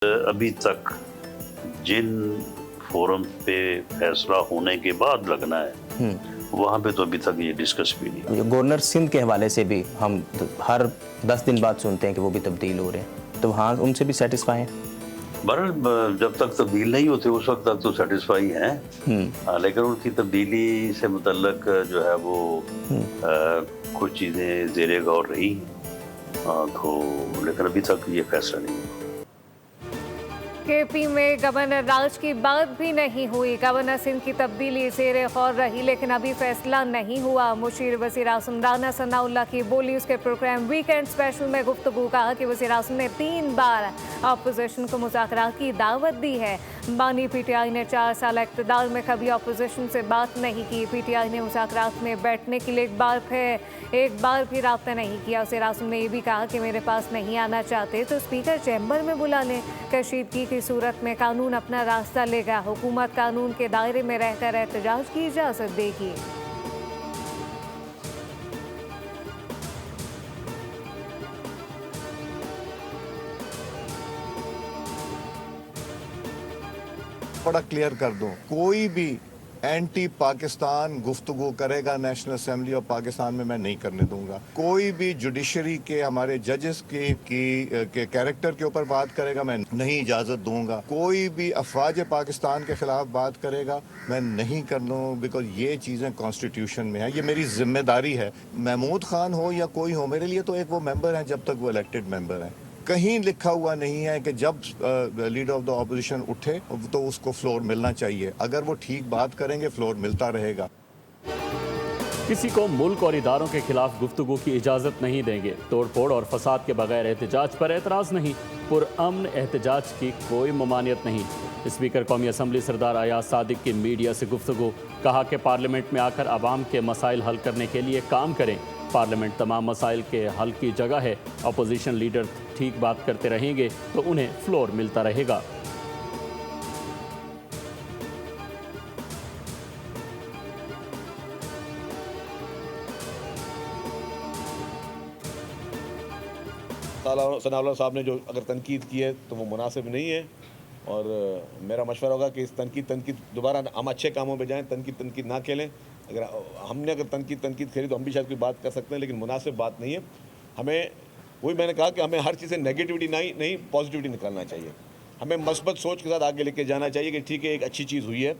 अभी तक जिन फोरम पे फैसला होने के बाद लगना है वहाँ पे तो अभी तक ये डिस्कस भी नहीं। ये गवर्नर सिंध के हवाले से भी हम हर 10 दिन बाद सुनते हैं कि वो भी तब्दील हो रहे हैं, तो हाँ उनसे भी सेटिस्फाई हैं। बहरहाल जब तक तब्दील नहीं होते उस वक्त तक तो सेटिस्फाई हैं, लेकिन उनकी तब्दीली से मुतल्लक जो है वो कुछ चीज़ें ज़ेरे गौर रही तो, लेकिन अभी तक ये फैसला नहीं हुआ। केपी में गवर्नर राज की बात भी नहीं हुई। गवर्नर सिंध की तब्दीली ज़ेरे गौर रही लेकिन अभी फैसला नहीं हुआ। मुशीर वज़ीर आज़म राना सनाउल्लाह की बोली उसके प्रोग्राम वीकेंड स्पेशल में गुफ्तगू। कहा कि वज़ीर आज़म ने 3 बार अपोजिशन को मुज़ाकरात की दावत दी है। बानी पीटीआई ने 4 साल इक़्तिदार में कभी अपोजिशन से बात नहीं की। पीटीआई ने मुज़ाकरात में बैठने के लिए एक बार भी राब्ता नहीं किया। वज़ीर आज़म ने यह भी कहा कि मेरे पास नहीं आना चाहते तो स्पीकर चैम्बर में बुला लें। कशीदगी की सूरत में कानून अपना रास्ता लेगा। हुकूमत कानून के दायरे में रहकर एहतजाज की इजाज़त देगी। बड़ा क्लियर कर दूं, कोई भी एंटी पाकिस्तान गुफ्तगू करेगा नेशनल असेंबली ऑफ पाकिस्तान में मैं नहीं करने दूंगा। कोई भी जुडिशरी के हमारे जजेस के कैरेक्टर के ऊपर बात करेगा मैं नहीं इजाज़त दूंगा। कोई भी अफवाज पाकिस्तान के खिलाफ बात करेगा मैं नहीं कर लूँ, बिकॉज ये चीज़ें कॉन्स्टिट्यूशन में है, ये मेरी जिम्मेदारी है। महमूद खान हो या कोई हो, मेरे लिए तो एक वो मेंबर है जब तक वो इलेक्टेड मेंबर है। कहीं लिखा हुआ नहीं है कि जब लीडर ऑफ द ऑपोजिशन उठे तो उसको फ्लोर मिलना चाहिए। अगर वो ठीक बात करेंगे फ्लोर मिलता रहेगा। किसी को मुल्क और इदारों के खिलाफ गुफ्तगू की इजाज़त नहीं देंगे। तोड़फोड़ और फसाद के बगैर एहतजाज पर एतराज़ नहीं। पुरअमन एहतजाज की कोई ममानियत नहीं। स्पीकर कौमी असम्बली सरदार अयाज सादिक की मीडिया से गुफ्तगू। कहा कि पार्लियामेंट में आकर आवाम के मसाइल हल करने के लिए काम करें। पार्लियामेंट तमाम मसाइल के हल की जगह है। अपोजिशन लीडर ठीक बात करते रहेंगे तो उन्हें फ्लोर मिलता रहेगा। सनाउल्लाह साहब ने जो अगर तनकीद की है तो वो मुनासिब नहीं है और मेरा मशवरा होगा कि इस तनकीद दोबारा हम अच्छे कामों पे जाएं, तनकीद ना खेलें। अगर हमने तनकीद खेली तो हम भी शायद कोई बात कर सकते हैं, लेकिन मुनासिब बात नहीं है। हमें वही मैंने कहा कि हमें हर चीज़ से नेगेटिविटी नहीं पॉजिटिविटी निकालना चाहिए। हमें मस्बत सोच के साथ आगे लेके जाना चाहिए कि ठीक है एक अच्छी चीज़ हुई है।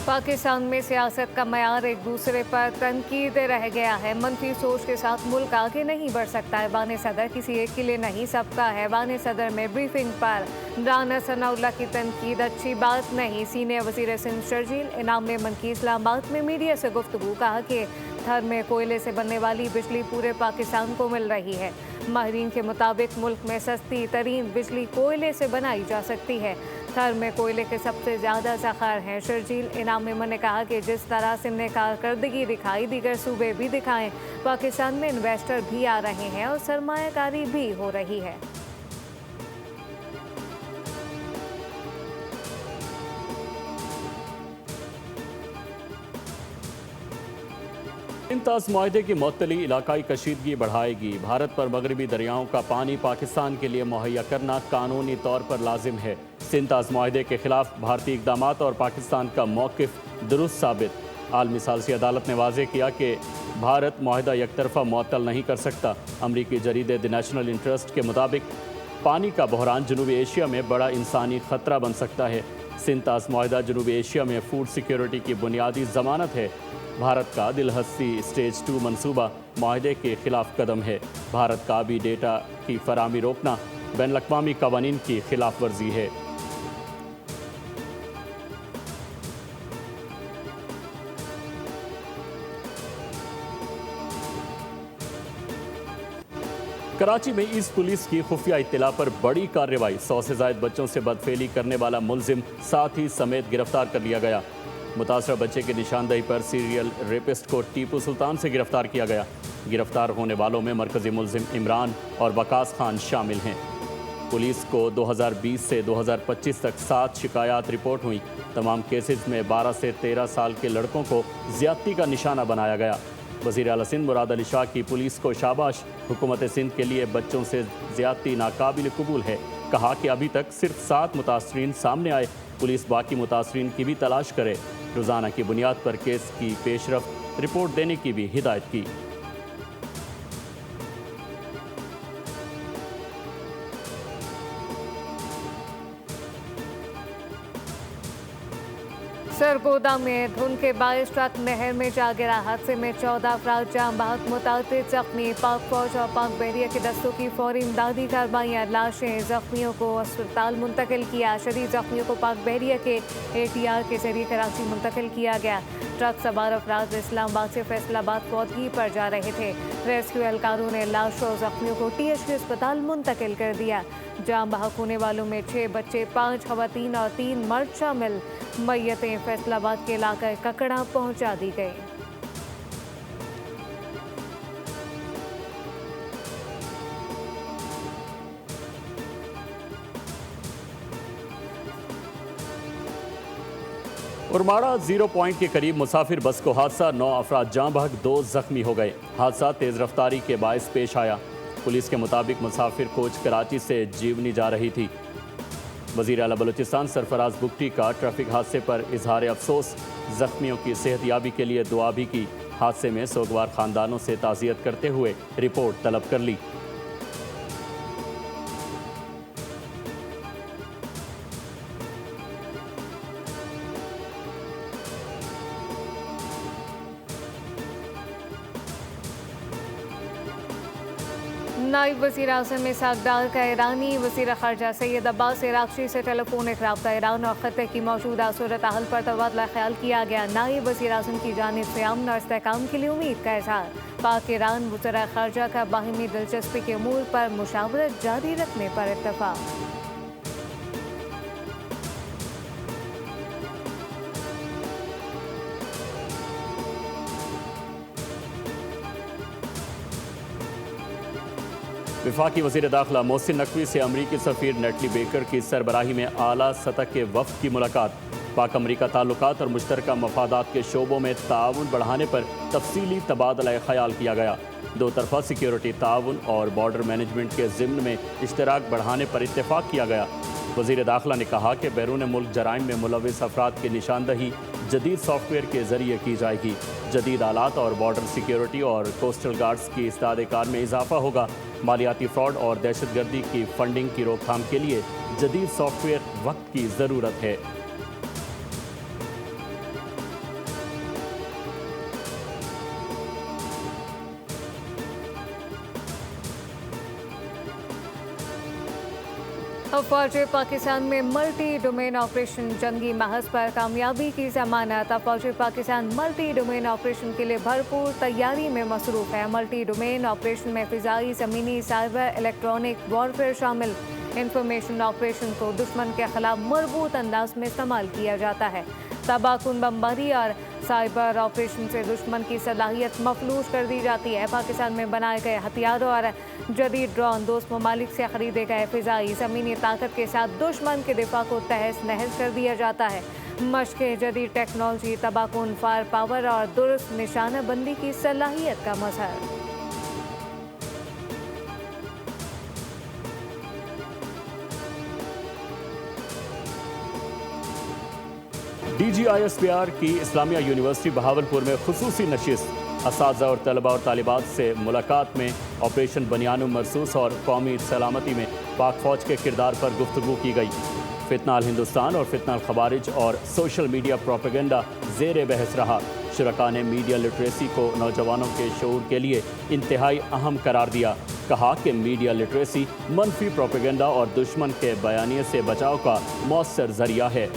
पाकिस्तान में सियासत का मयार एक दूसरे पर तनकीद रह गया है। मनफी सोच के साथ मुल्क आगे नहीं बढ़ सकता है। बाने सदर किसी एक के लिए नहीं सबका है। बाने सदर में ब्रीफिंग पर राना सनाउल्लाह की तनकीद अच्छी बात नहीं। सीनियर वज़ीर सिंध शर्जील इनाम मन की इस्लामाबाद में मीडिया से गुफ्तगू। कहा कि थर में कोयले से बनने वाली बिजली पूरे पाकिस्तान को मिल रही है। माहिरीन के मुताबिक मुल्क में सस्ती तरीन बिजली कोयले से बनाई जा सकती है। थर में कोयले के सबसे ज़्यादा ज़खायर हैं। शर्जील इनाम मेमन ने कहा कि जिस तरह सिंध ने कारकर्दगी दिखाई दीगर सूबे भी दिखाएं। पाकिस्तान में इन्वेस्टर भी आ रहे हैं और सरमायाकारी भी हो रही है। सिंध माहदे की मुअत्तली इलाकाई कशीदगी बढ़ाएगी। भारत पर मगरबी दरियाओं का पानी पाकिस्तान के लिए मुहैया करना कानूनी तौर पर लाजिम है। सिंध माहदे के खिलाफ भारतीय इक़दामात और पाकिस्तान का मौक़िफ़ दुरुस्त साबित। आलमी सालसी अदालत ने वाज़ेह किया कि भारत मुआहदा यकतरफ़ा मुअत्तल नहीं कर सकता। अमरीकी जरीदे द नेशनल इंटरेस्ट के मुताबिक पानी का बहरान जनूबी एशिया में बड़ा इंसानी ख़तरा बन सकता है। सिंध माहदा जनूबी एशिया में फूड सिक्योरिटी की बुनियादी ज़मानत है। भारत का दिलहस्सी स्टेज 2 मनसूबा माहदे के खिलाफ कदम है। भारत का भी डेटा की फराहमी रोकना बैनुल-अक़वामी क़वानीन की खिलाफ वर्जी है। कराची में ईस्ट पुलिस की खुफिया इत्तला पर बड़ी कार्रवाई। 100 से ज़ायद बच्चों से बदफेली करने वाला मुलजिम साथी समेत गिरफ्तार कर लिया गया। मुतासरा बच्चे की निशानदही पर सीरियल रेपिस्ट को टीपू सुल्तान से गिरफ्तार किया गया। गिरफ्तार होने वालों में मरकज़ी मुलजिम इमरान और वकास खान शामिल हैं। पुलिस को 2020 से 2025 तक 7 शिकायत रिपोर्ट हुई। तमाम केसेस में 12 से 13 साल के लड़कों को ज़्यादती का निशाना बनाया गया। वज़ीर आला सिंध मुराद अली शाह की पुलिस को शाबाश। हुकूमत सिंध के लिए बच्चों से ज़्यादती नाकाबिल कबूल है। कहा कि अभी तक सिर्फ 7 मुतासरीन सामने आए, पुलिस बाकी मुतासरीन की भी तलाश करे। रोज़ाना की बुनियाद पर केस की पेशरफ्त रिपोर्ट देने की भी हिदायत की। सरगोदा में धुंध के बायस ट्रक नहर में जा गिरा। हादसे में 14 अफराद जाम बहक मुताबिक जख्मी। पाक फौज और पाक बहरिया के दस्तों की फौरी इमदादी कार्रवाइयाँ। लाशें जख्मियों को अस्पताल मुंतकिल किया। शदीद जख्मियों को पाक बहरिया के ATR के जरिए कराची मुंतकिल किया गया। ट्रक सवार अफराद इस्लामाबाद से फैसलाबाद फौजगी पर जा रहे थे। रेस्क्यू एहलकारों ने लाशों और जख्मियों को THP अस्पताल मुंतकिल कर दिया। जाम बहक होने वालों में 6 बच्चे, 5 खवातीन और 3 मर्द शामिल। मैयतें फैसलाबाद के इलाके ककड़ा पहुंचा दी गई। उरमाड़ा 0 पॉइंट के करीब मुसाफिर बस को हादसा, 9 अफराद जाँ बहक, 2 जख्मी हो गए। हादसा तेज़ रफ्तारी के बायस पेश आया। पुलिस के मुताबिक मुसाफिर कोच कराची से जीवनी जा रही थी। वज़ीर आला बलूचिस्तान सरफराज बुगटी का ट्रैफिक हादसे पर इजहार अफसोस। जख्मियों की सेहतयाबी के लिए दुआ भी की। हादसे में सोगवार खानदानों से ताज़ियत करते हुए रिपोर्ट तलब कर ली। नायब वज़ीर आज़म इसाक डार का ईरानी वज़ीर ख़ारजा सैयद अब्बास इराक़ची से टेलीफोनिक रब्ता। ईरान और ख़त्े की मौजूदा सूरत हाल पर तबादला ख्याल किया गया। नायब वज़ीर आज़म की जानिब से अमन और इस्तेहकाम के लिए उम्मीद का इज़हार। पाक ईरान वज़राए ख़ारजा का बाहिमी दिलचस्पी के अमूर पर मुशावरत जारी रखने पर इत्तफ़ाक़। वफाकी वज़ीर दाखिला मोहसिन नकवी से अमरीकी सफ़ीर नेटली बेकर की सरबराही में आला सतह के वफ़द की मुलाकात। पाक अमरीका ताल्लुकात और मुश्तरका मफादात के शोबों में ताउन बढ़ाने पर तफसीली तबादला ख्याल किया गया। 2 तरफ़ा सिक्योरिटी ताउन और बॉर्डर मैनेजमेंट के ज़िम्न में इश्तराक बढ़ाने पर इत्तेफाक किया गया। वज़ीर दाखिला ने कहा कि बैरून मुल्क जराइम में मुलविस अफराद की निशानदही जदीद सॉफ्टवेयर के ज़रिए की जाएगी। जदीद आलात और बॉर्डर सिक्योरिटी और कोस्टल गार्ड्स की इस्ताद कार में इजाफा होगा। मालियाती फ्रॉड और दहशतगर्दी की फंडिंग की रोकथाम के लिए जदीद सॉफ्टवेयर वक्त की ज़रूरत है। अफवाज पाकिस्तान में मल्टी डोमेन ऑपरेशन, जंगी महज पर कामयाबी की जमानत। अफवाज पाकिस्तान मल्टी डोमेन ऑपरेशन के लिए भरपूर तैयारी में मसरूफ है। मल्टी डोमेन ऑपरेशन में फिजाई, ज़मीनी, साइबर, इलेक्ट्रॉनिक वॉरफेयर शामिल। इंफॉर्मेशन ऑपरेशन को दुश्मन के खिलाफ मजबूत अंदाज में इस्तेमाल किया जाता है। तबाहकुन बमबारी और साइबर ऑपरेशन से दुश्मन की सलाहियत मफलूज कर दी जाती है। पाकिस्तान में बनाए गए हथियारों और जदीद ड्रोन दोस्त ममालिक से खरीदे गए फिजाई, ज़मीनी ताकत के साथ दुश्मन के दिफा को तहस नहस कर दिया जाता है। मशक़ें, जदीद टेक्नोलॉजी, तबाहकुन फायर पावर और दुरुस्त निशाना बंदी की सलाहियत का मज़हर। DGISPR की इस्लामिया यूनिवर्सिटी बहावलपुर में खुसूसी नशिस्त। असातिज़ा और तलबा और तालिबात से मुलाकात में ऑपरेशन बनियानुम मरसूस और कौमी सलामती में पाक फ़ौज के किरदार पर गुफ्तगू की गई। फितना अल हिंदुस्तान और फितना अल खवारिज और सोशल मीडिया प्रोपेगेंडा ज़ेर बहस रहा। शुरका ने मीडिया लिटरेसी को नौजवानों के शऊर के लिए इंतहाई अहम करार दिया। कहा कि मीडिया लिटरेसी मनफी प्रोपेगेंडा और दुश्मन के बयानिए से बचाव का मौसर ज़रिया है।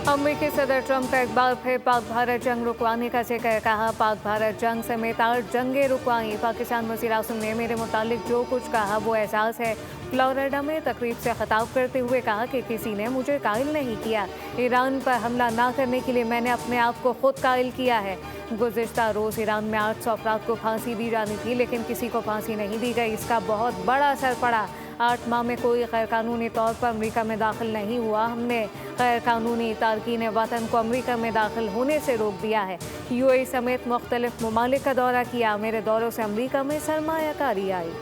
अमेरिकी सदर ट्रंप का एक बार फिर पाक भारत जंग रुकवाने का जिक्र। कहा, पाक भारत जंग समेत 8 जंगें रुकवाई। पाकिस्तान वज़ीर आज़म ने मेरे मुतालिक जो कुछ कहा वो एहसास है। फ्लोरिडा में तकरीब से खिताब करते हुए कहा कि किसी ने मुझे कायल नहीं किया। ईरान पर हमला ना करने के लिए मैंने अपने आप को खुद कायल किया है। गुज़िश्ता रोज़ ईरान में 800 अफराद को फांसी दी जानी थी, लेकिन किसी को फांसी नहीं दी गई। इसका बहुत बड़ा असर पड़ा। 8 माह में कोई गैर कानूनी तौर पर अमेरिका में दाखिल नहीं हुआ। हमने गैर कानूनी तारकीन वतन को अमेरिका में दाखिल होने से रोक दिया है। यूएई समेत मुख्तलिफ ममालिक का दौरा किया। मेरे दौरों से अमेरिका में सरमायाकारी आई।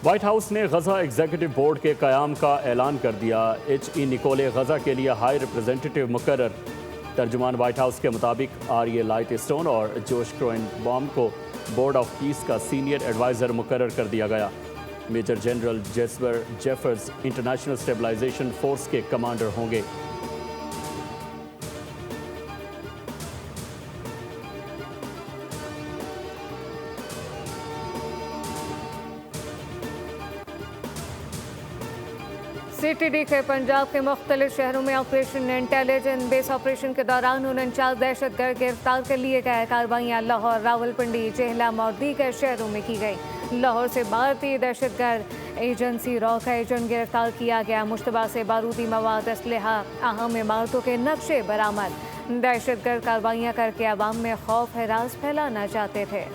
व्हाइट हाउस ने गजा एग्जीक्यूटिव बोर्ड के क़याम का ऐलान कर दिया। H.E. निकोले गजा के लिए हाई रिप्रेजेंटेटिव मुकर्रर। तर्जुमान व्हाइट हाउस के मुताबिक आर.ए. लाइटस्टोन और जोश क्रोएनबॉम को बोर्ड ऑफ पीस का सीनियर एडवाइज़र मुकर्रर कर दिया गया। Major General Jasper Jeffers International Stabilization Force के कमांडर होंगे। CTD के पंजाब के मुख्तलिफ शहरों में ऑपरेशन इंटेलिजेंस बेस ऑपरेशन के दौरान 49 दहशतगर्द गिरफ्तार कर लिए गए। कार्रवाइयाँ लाहौर, रावलपिंडी, जेहलम और दीगर शहरों में की गई। लाहौर से भारतीय दहशतगर्द एजेंसी रॉ का एजेंट गिरफ्तार किया गया। मुश्तबा से बारूदी मवाद, असलहा, अहम इमारतों के नक्शे बरामद। दहशतगर्द कार्रवाइयाँ करके अवाम में खौफ हरास फैलाना चाहते थे।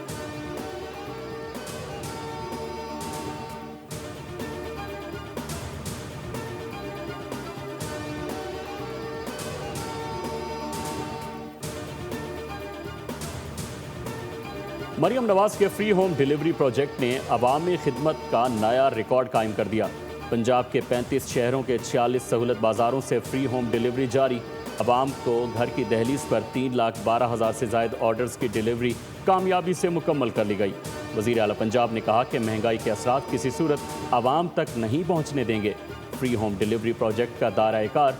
मरियम नवाज के फ्री होम डिलीवरी प्रोजेक्ट ने अवामी खिदमत का नया रिकॉर्ड कायम कर दिया। पंजाब के 35 शहरों के 46 सहूलत बाज़ारों से फ्री होम डिलीवरी जारी। अवाम को घर की दहलीज पर 3,12,000 से ज़ायद ऑर्डर्स की डिलीवरी कामयाबी से मुकम्मल कर ली गई। वज़ीर आला पंजाब ने कहा कि महंगाई के असरात किसी सूरत अवाम तक नहीं पहुँचने देंगे। फ्री होम डिलीवरी प्रोजेक्ट का दायरा-ए-कार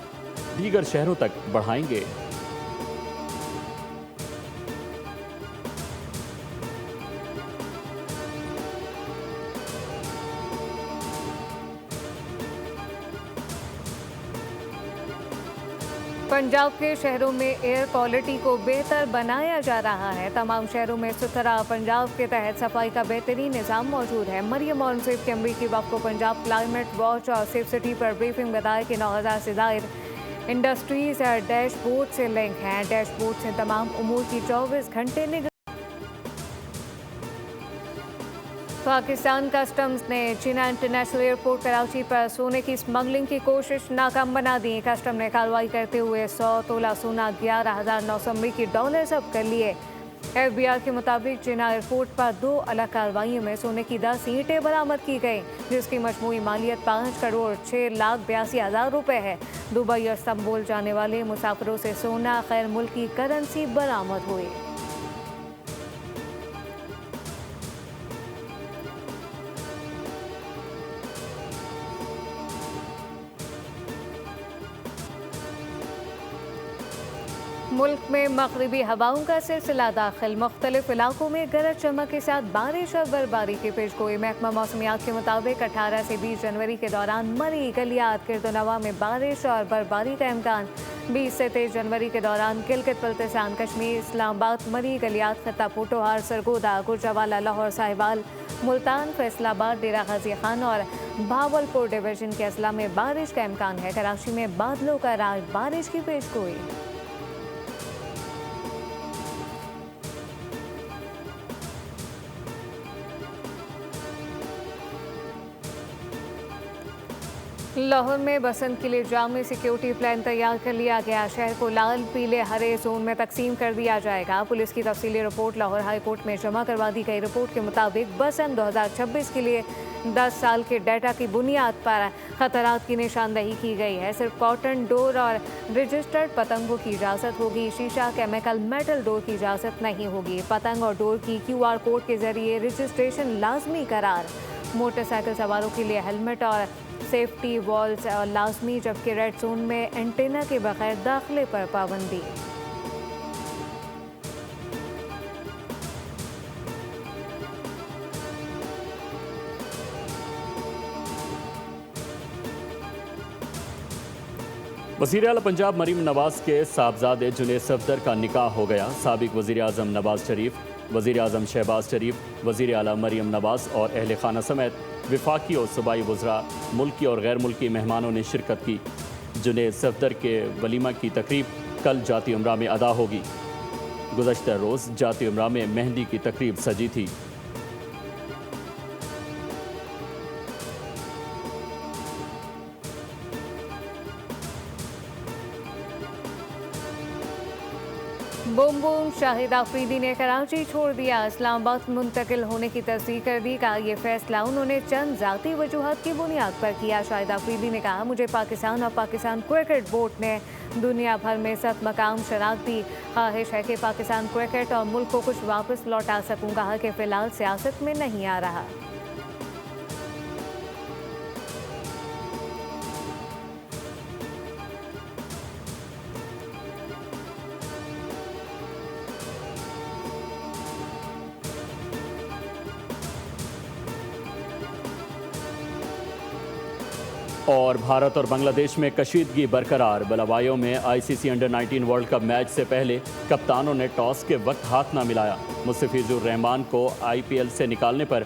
दीगर शहरों तक बढ़ाएंगे। पंजाब के शहरों में एयर क्वालिटी को बेहतर बनाया जा रहा है। तमाम शहरों में सुथरा पंजाब के तहत सफाई का बेहतरीन निज़ाम मौजूद है। मरियम और सिर्फ के अमरीकी वफ़द को पंजाब क्लाइमेट वॉच और सेफ सिटी पर ब्रीफिंग बताया कि 9,000 से ज़ायद इंडस्ट्रीज डैशबोर्ड से लिंक हैं। डैशबोर्ड से तमाम उमूर की 24 घंटे निगरानी। पाकिस्तान कस्टम्स ने चीना इंटरनेशनल एयरपोर्ट कराची पर सोने की स्मगलिंग की कोशिश नाकाम बना दी। कस्टम ने कार्रवाई करते हुए 100 तोला सोना, 11,900 अमरीकी डॉलर जब्त कर लिए। FBI के मुताबिक चीना एयरपोर्ट पर 2 अलग कार्रवाइयों में सोने की 10 ईंटें बरामद की गई, जिसकी मजमूई मालियत 5 करोड़ 6,82,000 रुपये है। दुबई और इस्तांबुल जाने वाले मुसाफिरों से सोना गैर मुल्की करेंसी बरामद हुई। मुल्क में मगरिबी हवाओं का सिलसिला दाखिल। मुख्तलिफ इलाकों में गरज चमक के साथ बारिश और बर्फबारी की पेशगोई। महकमा मौसमियात के मुताबिक 18 से 20 जनवरी के दौरान मरी, गलियात, किरदोनवा में बारिश और बर्फबारी का इम्कान। 20 से 23 जनवरी के दौरान गिलगित बल्तिस्तान, कश्मीर, इस्लामाबाद, मरी, गलियात, खत्ता पोटोहार, सरगोदा, गुजरावाला, लाहौर, साहिवाल, मुल्तान, फैसलाबाद, डेरा गाजी खान और भावलपुर डिवीजन के अजला में बारिश का इम्कान है। कराची में बादलों का राज, बारिश की पेशगोई। लाहौर में बसंत के लिए जामी सिक्योरिटी प्लान तैयार कर लिया गया। शहर को लाल, पीले, हरे जोन में तकसीम कर दिया जाएगा। पुलिस की तफसीली रिपोर्ट लाहौर हाई कोर्ट में जमा करवा दी गई। रिपोर्ट के मुताबिक बसंत 2026 के लिए 10 साल के डाटा की बुनियाद पर खतरात की निशानदही की गई है। सिर्फ कॉटन डोर और रजिस्टर्ड पतंगों की इजाज़त होगी। शीशा, केमिकल, मेटल डोर की इजाज़त नहीं होगी। पतंग और डोर की QR कोड के जरिए रजिस्ट्रेशन लाजमी करार। मोटरसाइकिल सवारों के लिए हेलमेट और सेफ्टी वॉल्स लाजमी, जबकि रेड जोन में एंटेना के बगैर दाखिले पर पाबंदी। वज़ीर आला पंजाब मरीम नवाज के साहबजादे जुनैद सफदर का निकाह हो गया। साबिक वज़ीर आज़म नवाज शरीफ, वज़ीर आज़म शहबाज शरीफ, वज़ीर आला मरीम नवाज और अहल खाना समेत विफाकी और सूबाई वज़रा, मुल्की और गैर मुल्की मेहमानों ने शिरकत की। जुनेद सफदर के वलीमा की तकरीब कल जाती उम्रा में अदा होगी। गुज़श्ता रोज़ जाती उम्रा में मेहंदी की तकरीब सजी थी। बूम बूम शाहिद आफरीदी ने कराची छोड़ दिया, इस्लामाबाद मुंतकिल होने की तस्दीक कर दी। कहा यह फैसला उन्होंने चंद ज़ाती वजूहात की बुनियाद पर किया। शाहिद आफरीदी ने कहा मुझे पाकिस्तान और पाकिस्तान क्रिकेट बोर्ड ने दुनिया भर में 7 मकाम शनाख्त दी। ख्वाहिश है कि पाकिस्तान क्रिकेट और मुल्क को कुछ वापस लौटा सकूँ। कहा कि फ़िलहाल सियासत में नहीं आ रहा। और भारत और बांग्लादेश में कशीदगी बरकरार। बलाबायों में ICC under 19 world cup match से पहले कप्तानों ने टॉस के वक्त हाथ ना मिलाया। मुस्तफिजुर रहमान को आईपीएल से निकालने पर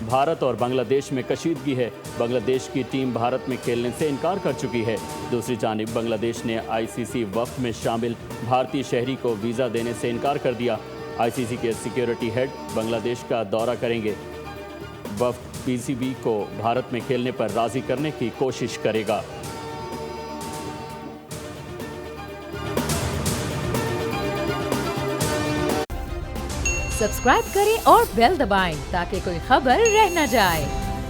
भारत और बांग्लादेश में कशीदगी है। बांग्लादेश की टीम भारत में खेलने से इनकार कर चुकी है। दूसरी जानिब बांग्लादेश ने आईसीसी वफ्द में शामिल भारतीय शहरी को वीज़ा देने से इनकार कर दिया। आईसीसी के सिक्योरिटी हेड बांग्लादेश का दौरा करेंगे। वफ्द पीसीबी को भारत में खेलने पर राजी करने की कोशिश करेगा। सब्सक्राइब करें और बेल दबाएं ताकि कोई खबर रह न जाए।